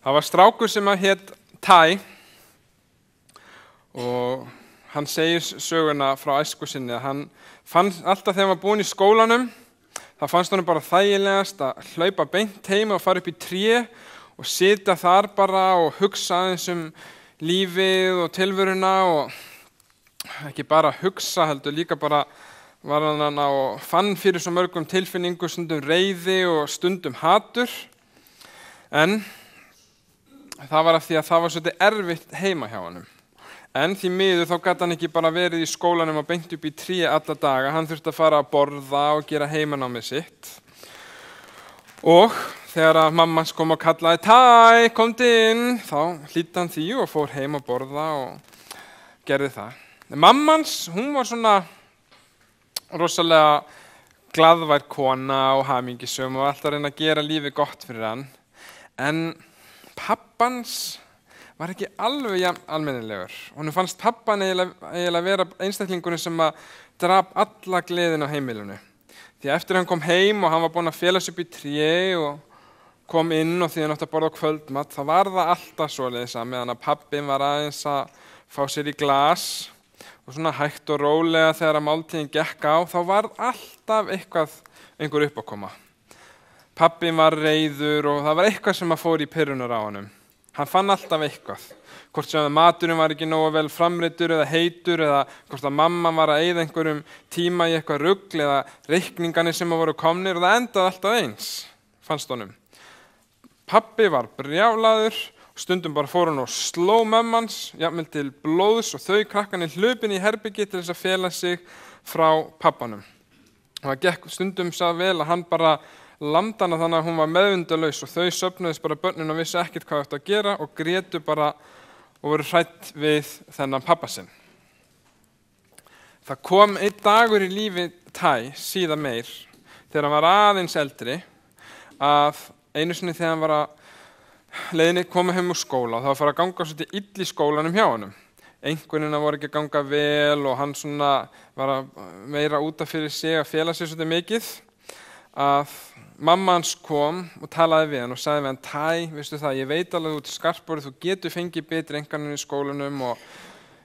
Það var strákur sem hét Ty og hann segir söguna frá æsku sinni að hann fann alltaf þegar hann var búinn í skólanum, það fannst hann bara þægilegast að hlaupa beint heim og fara upp í tré og sitja þar bara og hugsa aðeins lífið og tilveruna og ekki bara hugsa heldur líka bara var hann og fann fyrir svo mörgum tilfinningu, stundum reiði og stundum hatur. En það var af því að það var svolítið erfitt heima hjá honum. En því miður þá gat hann ekki bara verið í skólanum og beint upp í tré alla daga. Hann þurfti að fara að borða og gera heimanámið sitt. Og þegar að mamma kom og kallaði Ty, komdu inn, þá hlýddi hann því og fór heim að borða og gerði það. Mammans, hún var svona rosalega glaðvær kona og hamingjusöm og alltaf reyna að gera lífið gott fyrir hann. En pappans var ekki alveg jafn almennilegur. Honum fannst pappan eiginlega vera einstaklingurinn sem að drap alla gleðin á heimilinu. Því eftir hann kom heim og hann var búinn að fela sig upp í tré og kom inn og því hann átti að borða kvöldmat, þá var það alltaf svoleiðis að meðan að pappin var aðeins að fá sér í glas og svona hægt og rólega þegar að máltíðin gekk á, þá var alltaf einhver uppákoma. Pappin var reiður og það var eitthvað sem að fór í pirrunar á honum. Hann fann alltaf eitthvað. Hvort sem að maturinn var ekki nógu vel framreiddur eða heitur eða hvort að mamma var að eyða einhverjum tíma í eitthvað rugl eða reikningarnir sem voru komnir og það endaði alltaf eins, fannst honum. Pabbi var brjálaður og stundum bara fór hann og sló mömmans, jafnvel til blóðs og þau krakkarnir hlupin í herbyggi til þess að fela sig frá pabbanum. Og það gekk stundum svo vel að hann bara lamdi hana þannig að hún var meðvindalaus og þau söfnuðist bara börnin og vissi ekkert hvað þetta að gera og grétu bara og voru hrædd við þennan pappa sinn. Það kom einn dagur í lífi Ty síðan meir þegar hann var aðeins eldri að einu sinni þegar hann var að leiðinni koma heim úr skóla og það var að fara að ganga svolítið ill í skólanum hjá honum. Einhvernina voru ekki að ganga vel og hann svona var að meira út af fyrir sig að fela sig svolítið mikið að mamma hans kom og talaði við hann og sagði við hann Ty, veistu það, ég veit alveg út í skarpborið, þú getur fengið betri einhvern í skólanum og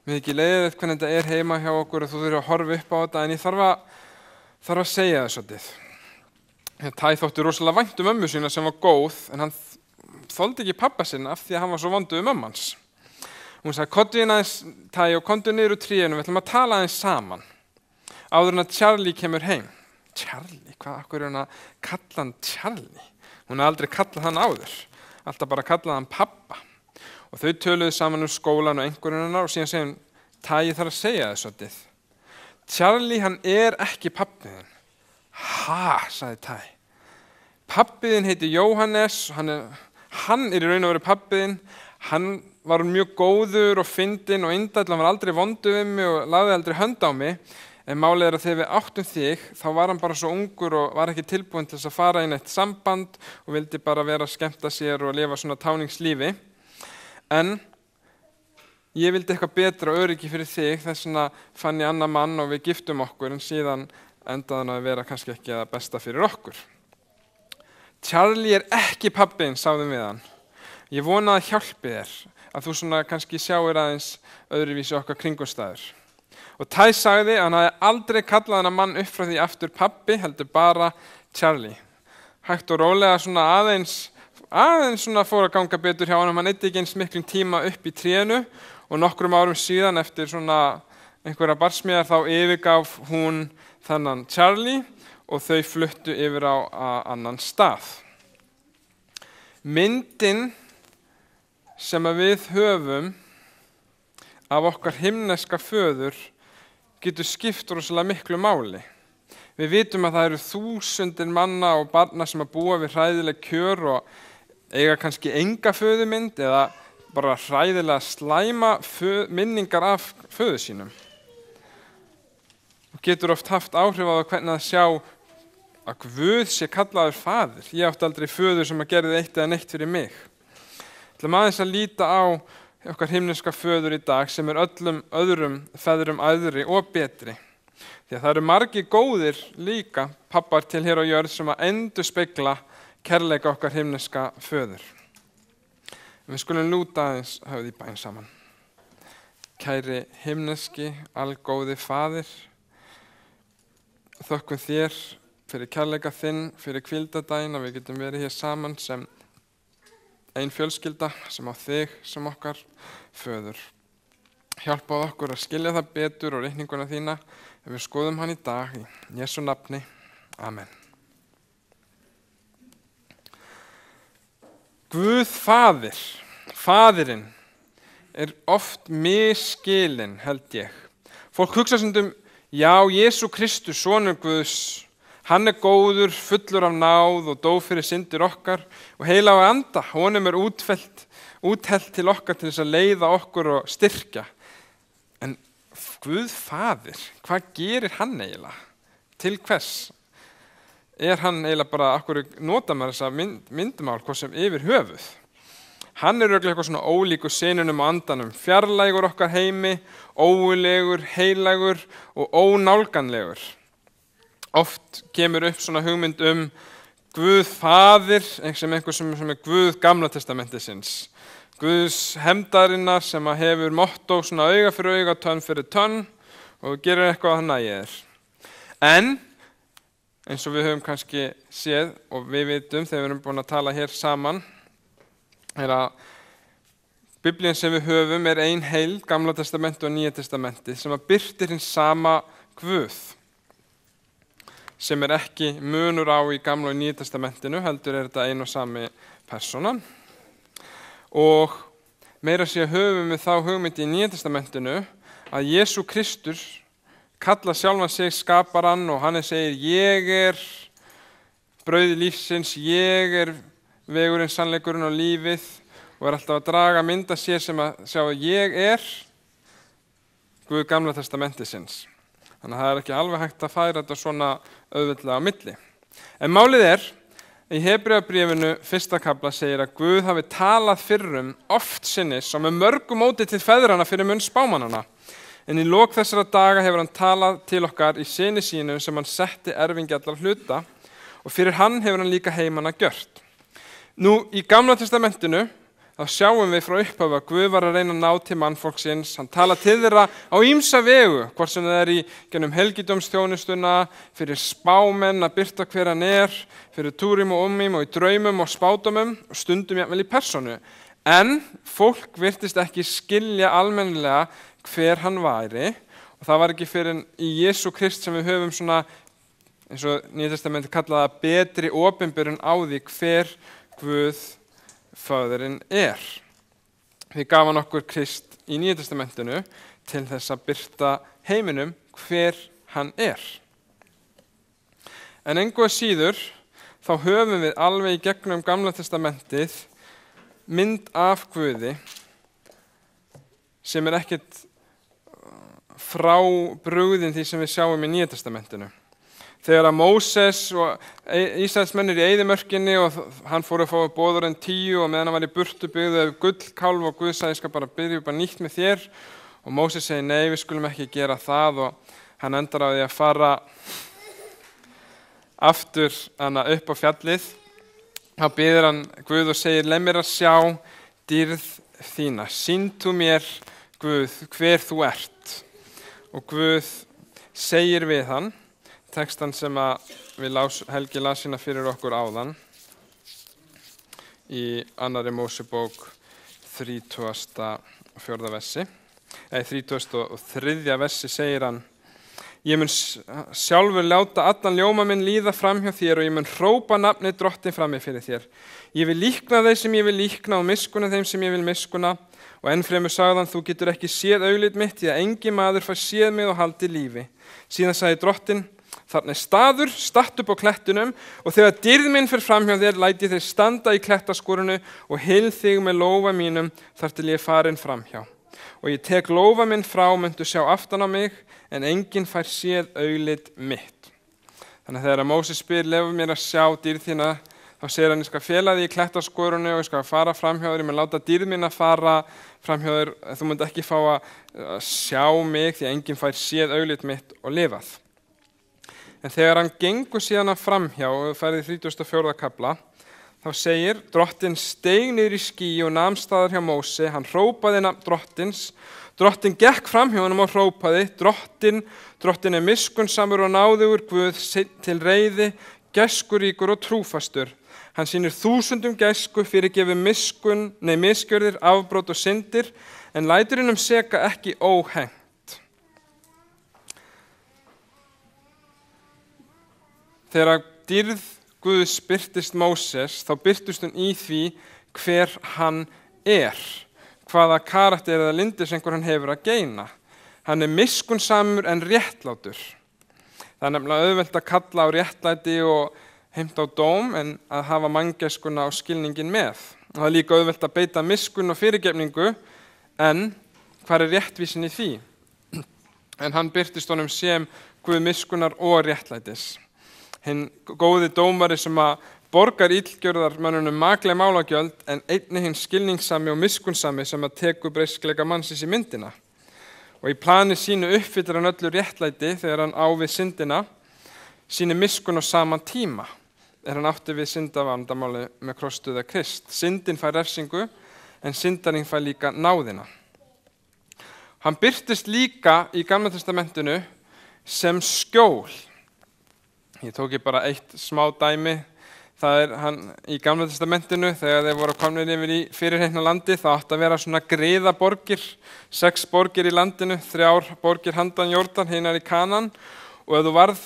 við ekki leiðið hvernig þetta er heima hjá okkur og þú þurfir að horfa upp á þetta en ég þarf að segja það svolítið. Ty þótti rosalega vænt mömmu sína sem var góð en hann þoldi ekki pappa sinna af því að hann var svo vondur við mömmu hans. Hún sagði, komdu inn aðeins Ty og komdu niður úr trénu, við ætlum að tala aðeins saman áður en að Charlie kemur heim. Charlie, akkur er hann að kalla hann Charlie? Hún hafði aldrei kallað hann áður, alltaf bara kallað hann pappa. Og þau töluðu saman skólan og einhverjum hennar og síðan segja hún, Ty, ég þarf að segja það svolítið. Charlie, hann er ekki pappiðinn. Ha, sagði Ty. Pappiðinn heiti Jóhannes, hann er í raun og veru pappiðinn. Hann var mjög góður og fyndinn og indæll, hann var aldrei vondur við mig og lagði aldrei hönd á mig. En málið að þegar við áttum þig, þá var hann bara svo ungur og var ekki tilbúinn til þess að fara inn eitt samband og vildi bara vera að skemmta sér og lifa svona táningslífi. En ég vildi eitthvað betra og öryggi fyrir þig, þess vegna fann ég annan mann og við giftum okkur en síðan endaði hann að vera kannski ekki það besta fyrir okkur. Charlie er ekki pabbinn, sagðum við hann. Ég vona að hjálpi þér, að þú svona kannski sjáir aðeins öðruvísi okkar kringumstæður. Og Ty sagði að hann hafði aldrei kallað hann mann upp frá því aftur pabbi, heldur bara Charlie. Hægt og rólega svona aðeins svona fór að ganga betur hjá hann eyddi ekki eins miklum tíma upp í trénu og nokkrum árum síðan eftir svona einhverja barsmíðar þá yfirgaf hún þennan Charlie og þau fluttu yfir á annan stað. Myndin sem að við höfum af okkar himneska föður getur skipt rosalega miklu máli. Við vitum að það eru þúsundir manna og barna sem að búa við hræðileg kjör og eiga kannski enga föðumynd eða bara hræðilega slæma minningar af föður sínum. Og getur oft haft áhrif á það hvernig að sjá að Guð sé kallaður faðir. Ég átti aldrei föður sem að gerði eitt eða neitt fyrir mig. Til aðeins að líta á okkar himneska föður í dag sem er öllum öðrum feðrum æðri og betri. Því að það eru margir góðir líka pappar til hér á jörð sem að endurspegla kærleika okkar himneska föður. Við skulum lúta aðeins höfð í bæn saman. Kæri himneski, algóði Faðir, þökkum þér fyrir kærleika þinn, fyrir hvíldardaginn, að við getum verið hér saman sem ein fjölskylda sem á þig sem okkar föður. Hjálpaðu okkur að skilja það betur og reikninguna þína ef við skoðum hann í dag í Jesú nafni. Amen. Guð Faðir, Faðirinn, er oft misskilinn, held ég. Fólk hugsa stundum, já, Jesú Kristus, sonur Guðs, hann er góður, fullur af náð og dó fyrir syndir okkar og heilaga anda, honum er úthellt til okkar til þess að leiða okkur og styrkja. En Guð Faðir, hvað gerir hann eiginlega? Til hvers? Er hann eiginlega bara, akkur nota maður þessa myndmál, hvað sem yfir höfuð? Hann er örugglega eitthvað svona ólíkur synunum og andanum, fjarlægur okkar heimi, óulegur, heilagur og ónálganlegur. Oft kemur upp svona hugmynd Guð Faðir, sem einhver sem er Guð Gamla testamentisins. Guðs hefndarinnar sem hefur mottó svona auga fyrir auga, tönn fyrir tönn og gerir eitthvað að nægir. En eins og við höfum kannski séð og við vitum þegar við erum búin að tala hér saman, er að Biblían sem við höfum er ein heild, Gamla testamenti og Nýja testamenti, sem að birtir hins sama Guð, sem er ekki munur á í Gamla og Nýja testamentinu, heldur er þetta ein og sami persónan. Og meira sé höfum við þá hugmynd í Nýja testamentinu að Jesú Kristus kalla sjálfan sig skaparann og hann segir, ég er brauð lífsins, ég er vegurinn, sannleikurinn og lífið og er alltaf að draga mynda sér sem að sjá að ég er Guð Gamla testamentisins. Þannig að það er ekki alveg hægt að færa þetta svona auðveldlega á milli. En málið er, í Hebreabréfinu 1. kafla segir að Guð hafi talað fyrrum oft sinnis og með mörgu móti til feðrana fyrir munn spámannanna. En í lok þessara daga hefur hann talað til okkar í syni sínum sem hann setti erfingi allar hluta og fyrir hann hefur hann líka heimanna gjört. Nú, í Gamla testamentinu, þá sjáum við frá upphafi að Guð var að reyna að ná til mannfólksins. Hann tala til þeirra á ýmsa vegu, hvort sem það er í gennum helgidómsþjónustuna, fyrir spámenn að birta hver hann er, fyrir túrim og og í draumum og spádómum og stundum jafnvel í persónu. En fólk virtist ekki skilja almennilega hver hann væri og það var ekki fyrir í Jesú Krist sem við höfum svona, eins og Nýja testamenti kallaða betri opinberun á því hver Guð Faðirinn er. Því gaf hann okkur Krist í Nýja testamentinu til þess að birta heiminum hver hann er. En engu að síður þá höfum við alveg í gegnum Gamla testamentið mynd af Guði sem er ekkert frá brugðin því sem við sjáum í Nýja testamentinu. Þegar að Móses og Ísraelsmenn í eyðimörkinni og hann fór að fá boðorðin 10 og meðan hann var í burtu byggðu gullkálf og Guð sagði, ég skal bara byrja upp nýtt með þér og Móses segi, nei, við skulum ekki gera það og hann endar á því að fara aftur upp á fjallið. Þá biður hann Guð og segir, leið mér að sjá dýrð þína, sýndu mér Guð hver þú ert. Og Guð segir við hann, tekstan sem að Helgi las hérna fyrir okkur áðan í 2. Mósebók 34. versi, 33. versi segir hann, ég mun sjálfur láta allan ljóma minn líða fram hjá þér og ég mun hrópa nafni Drottin frammi fyrir þér. Ég vil líkna þeim sem ég vil líkna og miskuna þeim sem ég vil miskuna og ennfremur sagði hann, þú getur ekki séð augliti mitt því að engin maður fær séð mig og haldi lífi. Síðan sagði Drottin, þarna er staður, statt upp á klettunum og þegar dýrð minn fer fram hjá þér læt ég þeir standa í klettaskorunu og hyl þig með lófa mínum þar til ég farin fram hjá. Og ég tek lófa minn frá, myndu sjá aftan á mig en enginn fær séð augliti mitt. Þannig að þegar Móses spyr, leyfðu mér að sjá dýrð þína, þá segir hann, ég skal fela þig í klettaskorunu og ég skal fara fram hjá þér, ég mun láta dýrð mín að fara fram hjá þér, þú munt ekki fá að sjá mig því að enginn fær séð augliti mitt og lifað. En þegar hann gengur síðan að framhjá og færði 34. kafla, þá segir, Drottinn steig niður í ský og nam staðar hjá Móse, hann hrópaði nafn Drottins, Drottinn gekk fram hjá honum og hrópaði, Drottinn miskunnsamur og náðugur Guð, til reiði, gæskuríkur og trúfastur. Hann sýnir 1000 gæsku, fyrirgefur misgjörðir, afbrot og syndir, en lætur hinum seka ekki óhengt. Þegar dýrð Guðs birtist Móses, þá birtist hún í því hver hann hvaða karakter eða lyndiseinhver hann hefur að geyna. Hann miskunnsamur en réttlátur. Það nefnilega auðvelt að kalla á réttlæti og heimta á dóm en að hafa manngæskuna og skilningin með. Og það líka auðvelt að beita miskunn og fyrirgefningu, en hvar réttvísin í því? En hann birtist honum sem Guð miskunnar og réttlætis. Hinn góði dómari sem að borgar illgjörðarmönnunum makleg málagjöld, en einnig hinn skilningssami og miskunnsami sem að tekur breyskleika mannsins í myndina. Og í plani sínu uppfyllir hann öllu réttlæti þegar hann á við syndina, síni miskunn á sama tíma hann átti við syndavandamáli með krossdauða Krist. Syndin fær refsingu, en syndarinn fær líka náðina. Hann birtist líka í Gamla testamentinu sem skjól. Ég tók bara eitt smá dæmi. Það hann í Gamla testamentinu, þegar þeir voru komnir yfir í fyrirheitna landi, það átti að vera svona griðaborgir, 6 borgir í landinu, 3 borgir handan Jórdan, hinar í Kanan, og ef þú varð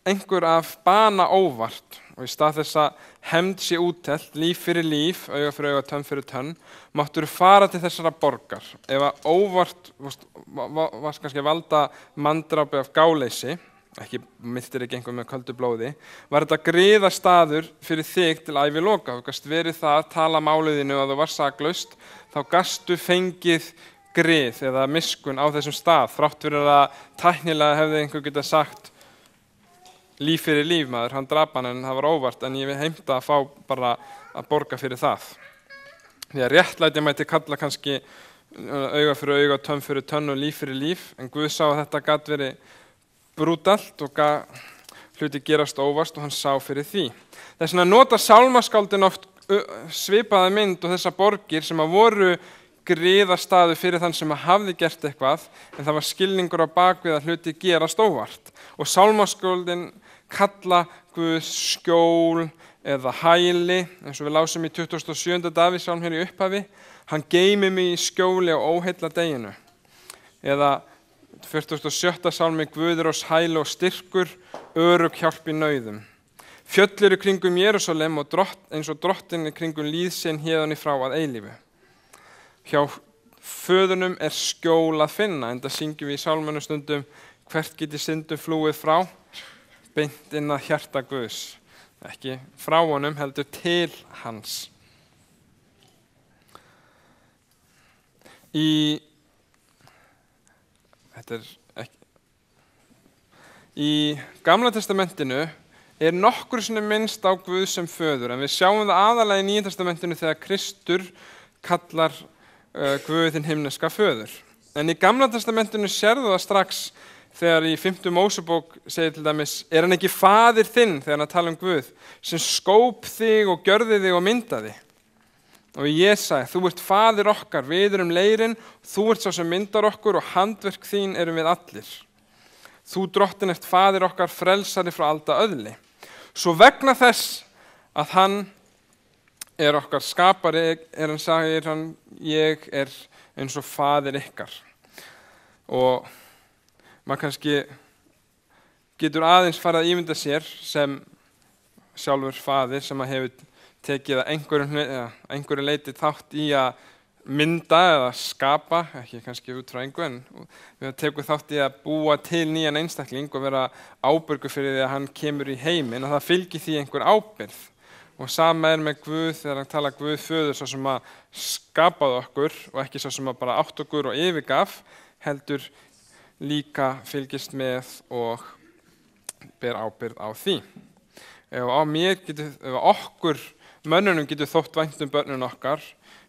einhver af bana óvart, og í stað þess að hefnd sé úttelt, líf fyrir líf, auga fyrir auga, tönn fyrir tönn, máttur fara til þessara borgar. Ef að óvart varst kannski að valda manndrápi af gáleysi, ekki myrtir ekki einhver með köldu blóði, var þetta griðastaður fyrir þig til æviloka. Þú gast verið það, tala máliðinu að þú var saklaust, þá gastu fengið grið eða miskunn á þessum stað, þrátt fyrir að tæknilega hefði einhver getað sagt líf fyrir líf maður, hann drap hann en það var óvart, en ég vil heimta að fá bara að borga fyrir það. Því að réttlæti mætti kalla kannski auga fyrir auga, tönn fyrir tönn og líf fyrir líf, en Guð sá að þetta gat verið brútalt og hluti gerast óvart og hann sá fyrir því. Þess vegna nota sálmaskáldin oft svipaða mynd og þessar borgir sem að voru griðastaður fyrir þann sem að hafði gert eitthvað, en það var skilningur á bakvið að hluti gerast óvart. Og sálmaskáldin kalla Guð skjól eða hæli, eins og við lásum í 27. Davíðssálm hér í upphafi, hann geymir mig í skjóli á óheilla deginu. Eða 47. sálmi, Guður oss hæli og styrkur, örugg hjálp í nauðum. Fjöll eru kringum Jerúsalem og eins og Drottinn kringum líð sinn héðan í frá að eilífu. Hjá föðunum skjól að finna, enda syngjum við í sálmunu stundum, hvert geti syndum flúið frá, beint inn að hjarta Guðs. Ekki frá honum, heldur til hans. Í Gamla testamentinu nokkur sinnum minnst á Guð sem föður, en við sjáum það aðalega í Nýja testamentinu þegar Kristur kallar Guð hinn himneska föður. En í Gamla testamentinu sérðu það strax þegar í 5. Mósebók segir til dæmis, hann ekki faðir þinn, þegar hann tala Guð, sem skóp þig og gjörði þig og myndaði. Og ég sagði, þú ert faðir okkar, við erum leirinn, þú ert sá sem myndar okkur og handverk þín erum við allir. Þú Drottinn ert faðir okkar, frelsari frá alda öðli. Svo vegna þess að hann okkar skapari, sagir hann, ég eins og faðir ykkar. Og maður kannski getur aðeins farið að ímynda sér sem sjálfur faðir sem að hefur tekið að einhverju leiti þátt í að mynda eða skapa, ekki kannski út frá einhver, en við tekum þátt í að búa til nýjan einstakling og vera ábyrgur fyrir því að hann kemur í heiminn, og það fylgir því einhver ábyrgð. Og sama með Guð þegar hann tala Guð föður svo sem að skapaði okkur og ekki svo sem að bara átt okkur og yfirgaf, heldur líka fylgist með og ber ábyrgð á því. Ef okkur mönnunum getur þótt vænt börnun okkar,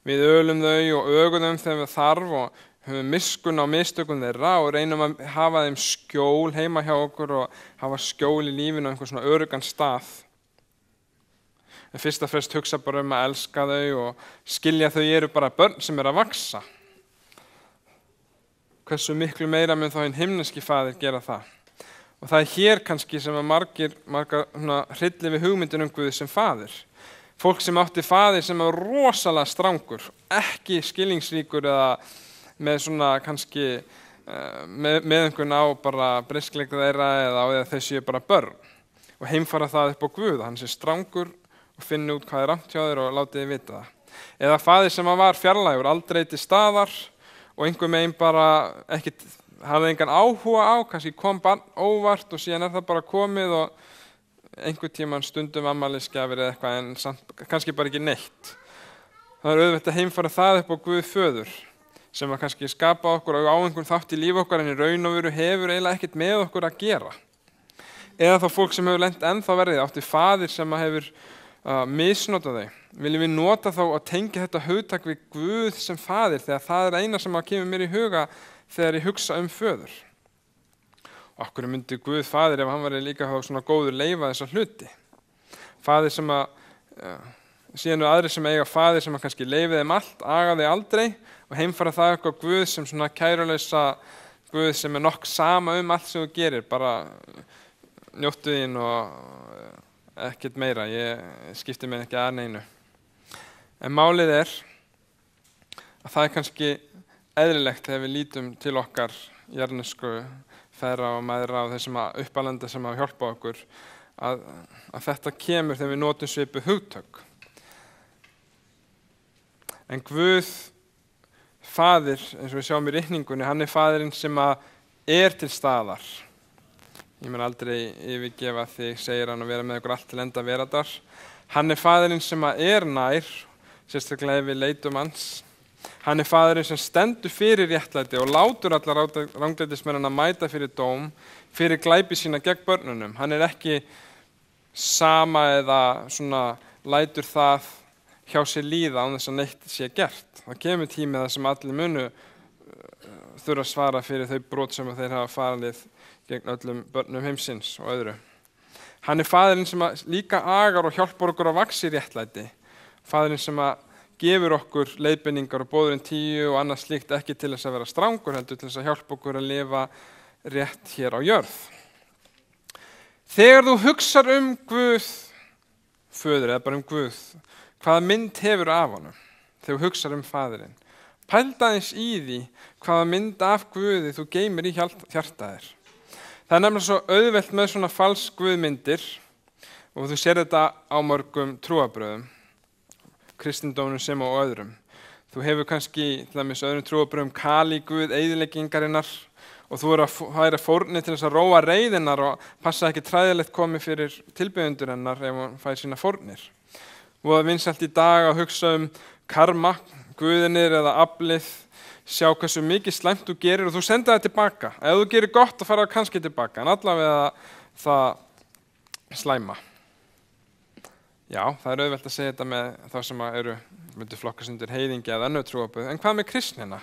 við ölum þau og ögum þeim þegar við þarf og höfum miskunn á mistökum þeirra og reynum að hafa þeim skjól heima hjá okkur og hafa skjól í lífinu og einhver svona öruggan stað. fyrst og fremst hugsa bara að elska þau og skilja þau eru bara börn sem að vaxa. Hversu miklu meira mun þá hinn himneski faðir gera það? Og það hér kannski sem að margar hrylli við hugmyndin Guð sem faðir. Fólk sem átti faðir sem var rosalega strangur, ekki skilningsríkur eða með svona kannski með einhvern á bara briskleika þeirra eða á því að þau séu bara börn og heimfara það upp á Guð, hann sé strangur og finni út hvað rangt hjá þér og láti þið vita það. Eða faðir sem var fjarlægur, aldrei til staðar og einhver megin bara ekkit, hafði engan áhuga á, kannski kom barn óvart og síðan það bara komið og einhver tíman stundum afmælisgjafir eða eitthvað en samt, kannski bara ekki neitt. Það auðvelt að heimfara það upp á Guð föður sem að kannski skapa okkur og á einhvern þátt í lífi okkar en í raun og veru hefur eiginlega ekkert með okkur að gera. Eða þá fólk sem hefur lent ennþá verið, átti faðir sem að hefur misnotað þau. Viljum við nota þá að tengja þetta hugtak við Guð sem faðir þegar það er eina sem að kemur mér í huga þegar ég hugsa föður. Og okkur myndi Guð faðir ef hann var líka svona góður leyfa þessa hluti. Faðir sem að, síðan aðrir sem eiga faðir sem að kannski leyfi þeim allt, aga þeim aldrei og heimfara það eitthvað Guð sem svona kæruleysa Guð sem nokk sama allt sem þú gerir, bara njóttu þín og ekkert meira, ég skipti mér ekki að neinu. En málið að það kannski eðlilegt þegar við lítum til okkar jarðnesku feðra og mæðra og þeir sem að uppalenda sem að hjálpa okkur að þetta kemur þegar við notum svipuð hugtök. En Guð faðir, eins og við sjáum í ritningunni, hann faðirinn sem að til staðar. Ég mun aldrei yfirgefa þig, segir hann, og vera með ykkur allt til enda veraldar. Hann faðirinn sem að nær, sérstaklega ef við leitum hans. Hann faðirinn sem stendur fyrir réttlæti og látur allar ranglætismennina mæta fyrir dóm, fyrir glæpi sína gegn börnunum. Hann ekki sama eða svona lætur það hjá sér líða án þess að neitt sé gert. Það kemur tími þar sem allir munu þurfa að svara fyrir þau brot sem þeir hafa farið gegn öllum börnum heimsins og öðru. Hann faðirinn sem að líka agar og hjálpar okkur að vaxa í réttlæti. Faðirinn sem að gefur okkur leiðbeiningar og boðurinn 10 og annað slíkt ekki til þess að vera strangur heldur til þess að hjálpa okkur að lifa rétt hér á jörð. Þegar þú hugsar Guð föður eða bara Guð, hvaða mynd hefur af honum? Þegar þú hugsar faðirinn. Pældu aðeins í því hvaða mynd af Guði þú geymir í hjarta þér. Það nefnilega svo auðvelt með svona falsk Guðmyndir og þú sér þetta á mörgum trúarbrögðum, kristindómnum sem á öðrum. Þú hefur kannski til dæmis öðrum trúarbrögðum Kali Guð eyðileggingarinnar og þú að færa fórni til þess að róa reiðinnar og passa ekki træðilegt komi fyrir tilbeiðendur hennar ef hún fær sína fórnir. Og það vinsælt í dag að hugsa karma, guðinir eða aflið, sjá hversu mikið slæmt þú gerir og þú senda það tilbaka. Ef þú gerir gott þá fara það kannski tilbaka, en allavega það slæma. Já, það auðvelt að segja þetta með þá sem myndu flokkast undir heiðingi eða önnur trúarbrögð. En hvað með kristnina?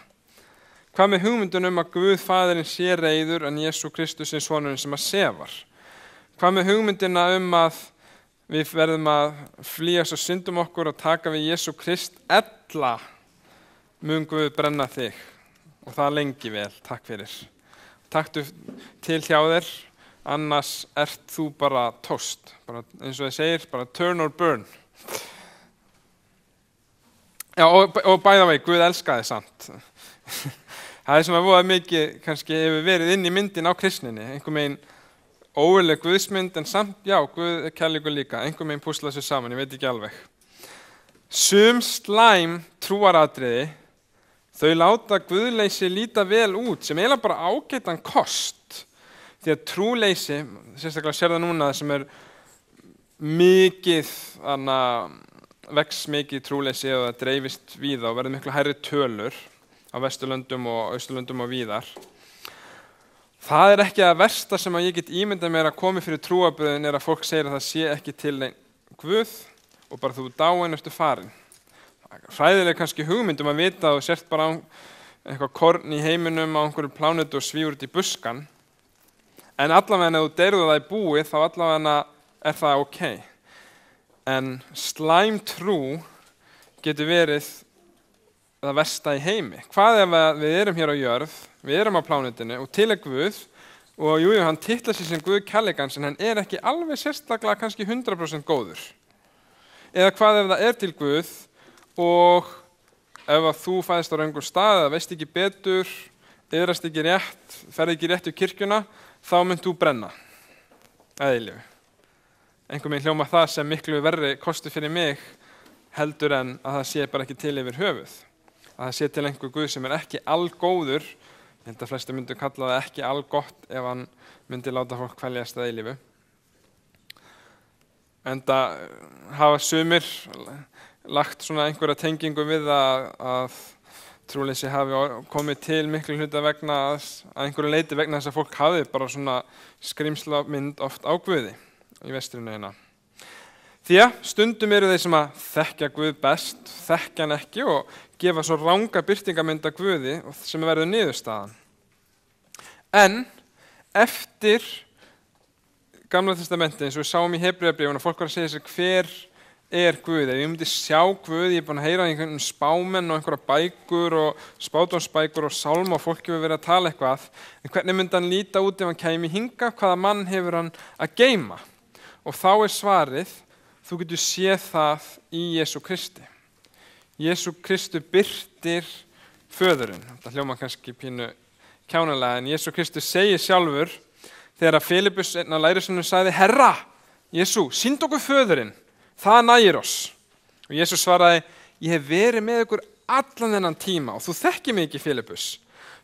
Hvað með hugmyndun að Guð faðirinn sé reiður en Jesú Kristus er sonurinn sem að sefar? Hvað með hugmyndina að við verðum að flýja svo syndum okkur og taka við Jesú Krist, ella mun Guð brenna þig og það lengi vel, takk fyrir. Taktu til hjá þér, annars ert þú bara tóst, bara, eins og þið segir, bara turn or burn. Já, og by the way, Guð elskaði samt. Það sem að voða mikið kannski hefur verið inn í myndin á kristninni, einhver megin ógurleg Guðsmynd, en samt, já, Guð kærleikur líka, einhver megin púsla sér saman, ég veit ekki alveg. Sum slæm trúaratriði, þau láta Guðleysi líta vel út, sem eiginlega bara ágætan kost. Því að trúleysi, sérstaklega sér það núna, sem mikið, vex mikið trúleysi og það dreifist víða og verður miklu hærri tölur á Vesturlöndum og Austurlöndum og víðar. Það ekki að versta sem að ég get ímyndað mér að komi fyrir trúarbrögðin að fólk segir að það sé ekki til neinn Guð og bara þú dáin ertu farin. Hræðileg kannski hugmyndum að vita og sért bara á eitthvað korn í heiminum á einhverju plánetu og svífur út í buskan. En allavega ef þú deyrðu það í búið þá allavega það ok. En slæm trú getur verið það versta í heimi. Hvað ef við erum hér á jörð, við erum á plánetinu og til Guð og hann titlar sig sem Guð kærleikans en hann ekki alveg sérstaklega kannski 100% góður. Eða hvað ef það til Guð og ef að þú fæðist á röngum stað eða veist ekki betur, iðrast ekki rétt, ferð ekki rétt í kirkjuna, þá mynd þú brenna að eilífu. Einhver meginn hljóma það sem miklu verri kosti fyrir mig heldur en að það sé bara ekki til yfir höfuð. Að það sé til einhver Guð sem ekki algóður, ég held að flestir myndu kalla það ekki algott ef hann myndi láta fólk kveljast að eilífu. Enda hafa sumir lagt svona einhverja tengingu við að trúleysi hafi komið til miklu hluta vegna að einhverju leyti vegna þess að fólk hafi bara svona skrímsla mynd oft á Guði í vestrinu hérna. Því að stundum eru þeir sem að þekkja Guð best, þekkja hann ekki og gefa svo ranga birtingamynd af Guði sem verður niðurstaðan. En eftir Gamla testamenti, eins og við sáum í Hebreabréfinu, fólk var að segja sér hver Guð. Ef ég myndi sjá Guð, ég búin að heyra einhvern spámenn og einhverja bækur og spádómsbækur og sálma og fólk hefur verið að tala eitthvað. En hvernig myndi hann líta út ef hann kæmi hingað? Hvaða mann hefur hann að geyma? Og þá svarið, þú getur séð það í Jesú Kristi. Jesú Kristu birtir föðurinn. Það hljóma kannski pínu kjánalega, en Jesú Kristu segir sjálfur, þegar að Filippus einn af lærisveinum sagði, Herra, Jesú, sýndu okkur föðurinn, það nægir oss. Og Jesú svaraði, ég hef verið með ykkur allan þennan tíma og þú þekkir mig ekki, Filippus.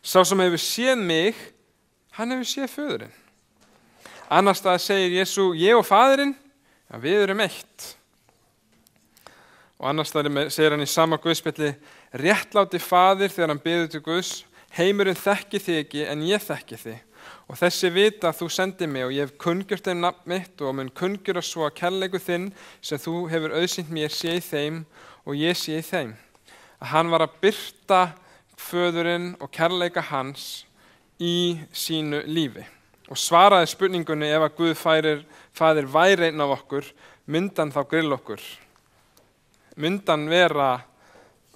Sá sem hefur séð mig, hann hefur séð föðurinn. Annars staðar segir Jesú, ég og faðirinn, ja, við erum eitt. Og annars staðar segir hann í sama Guðspjalli, réttláti faðir þegar hann biður til Guðs, heimurinn þekki þig ekki en ég þekki þig. Og þessi vita að þú sendir mig og ég hef kunngjört þeim nafn mitt og mun kunngjöra svo að kærleikur þinn sem þú hefur auðsýnt mér sé í þeim og ég sé í þeim. Að hann var að birta föðurinn og kærleika hans í sínu lífi. Og svaraði spurningunni ef að Guð faðir væri einn af okkur, myndan þá grill okkur. Myndan vera,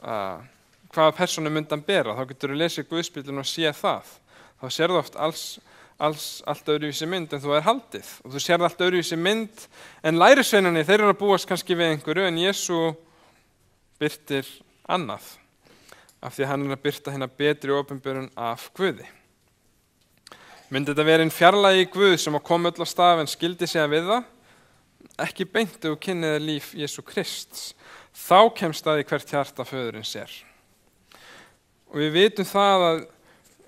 hvaða persónu myndan bera, þá getur þú lesið Guðspjölluna og séð það. Þá sérðu oft allt öðruvísi mynd en þú haldið. Og þú sérðu allt öðruvísi mynd en lærisveinarnir, þeir eru að búast kannski við einhverju, en Jesú birtir annað. Af því að hann að birta hérna betri opinberun af Guði. Myndi þetta verið en fjarlægi Guð sem að koma öll á stað en skildi sig að við það? Ekki beint og kynniði líf Jesú Krists. Þá kemst að í hvert hjarta föðurinn sér. Og við vitum það að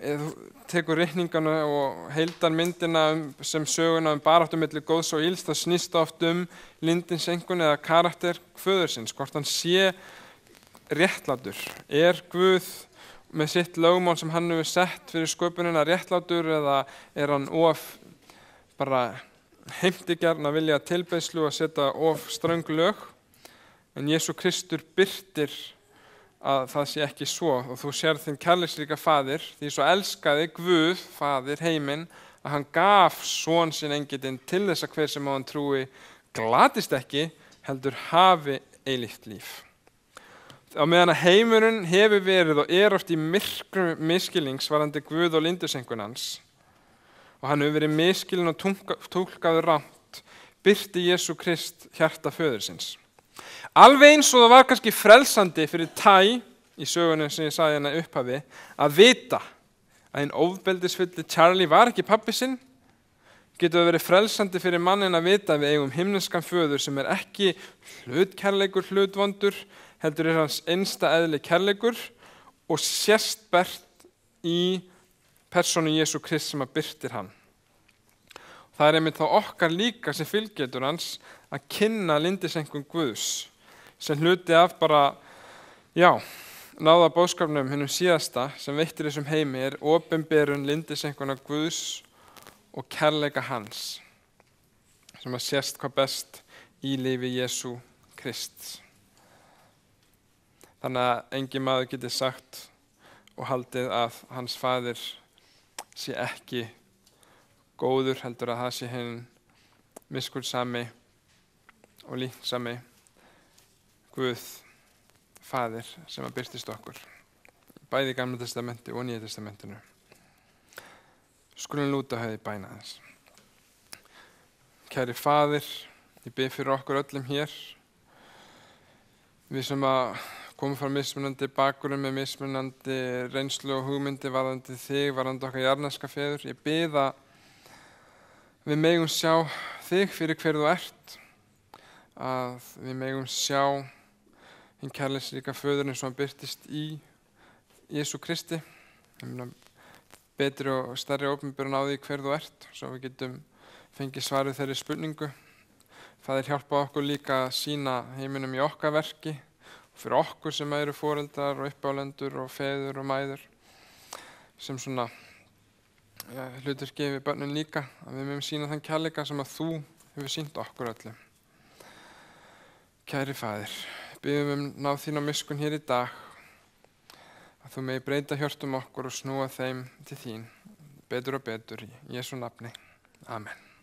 ef þú tekur reikningana og heildarmyndina sem söguna baráttu milli góðs og ills, það snýst oft lindins einhvern eða karakter föðursins, hvort hann sé réttlátur. Guð með sitt lögmál sem hann hefur sett fyrir sköpunina réttlátur eða hann bara heimtigjarn að vilja tilbeiðslu og setja ströng lög? En Jesú Kristur birtir að það sé ekki svo og þú sér þinn kærleiksríka faðir, því svo elskaði Guð, faðir, heiminn, að hann gaf son sinn engilinn til þess að hver sem á hann trúi glatist ekki, heldur hafi eilíft líf. Á meðan að heimurinn hefur verið og oft í myrkru miskilnings varðandi Guð og lindursengun hans og hann hefur verið miskilinn og túlkaður rangt, birti Jesú Krist hjarta föðursins. Alveg eins og það var kannski frelsandi fyrir Tæ í sögunum sem ég sagði hérna upphafi að vita að hinn ofbeldisfulli Charlie var ekki pabbi sinn, getur það verið frelsandi fyrir mannin að vita að við eigum himneskan föður sem ekki hlutkærleikur, hlutvondur, heldur hans einsta eðli kærleikur og sést bert í persónu Jesú Krist sem að birtir hann. Það einmitt þá okkar líka sem fylgjetur hans að kynna lindisengun Guðs sem hluti af bara, náða boðskapnum hinnum síðasta sem veittir þessum heimi opinberun lindisenkuna Guðs og kærleika hans sem að sést hvað best í lífi Jesú Krist. Þannig að engin maður geti sagt og haldið að hans faðir sé ekki góður, heldur að það sé hinn miskunnsami og línsami Guð, Faðir sem að birtist okkur, bæði í Gamla testamenti og Nýja testamentinu. Skulum lúta höfði bæna þess. Kæri Faðir, ég bið fyrir okkur öllum hér, við sem að komum frá mismunandi bakgrunni með mismunandi reynslu og hugmyndi varðandi þig, varðandi okkar jarðneska feður. Ég bið að við megum sjá þig fyrir hver þú ert, að við megum sjá hinn kærleiksríka föður eins og hann birtist í Jesú Kristi. Betri og stærri opinberun á því hver þú ert, svo við getum fengið svarið þeirri spurningu. Faðir, hjálpa okkur líka að sýna heiminum í okkar verki, fyrir okkur sem eru foreldrar og uppálendur og feður og mæður, sem svona hlutverki við börnin líka, að við mögum sýna þann kærleika sem að þú hefur sýnt okkur öllum. Kæri Faðir, biðjum náð þín á miskun hér í dag, að þú megi breyta hjörtum okkur og snúa þeim til þín betur og betur í Jesú nafni. Amen.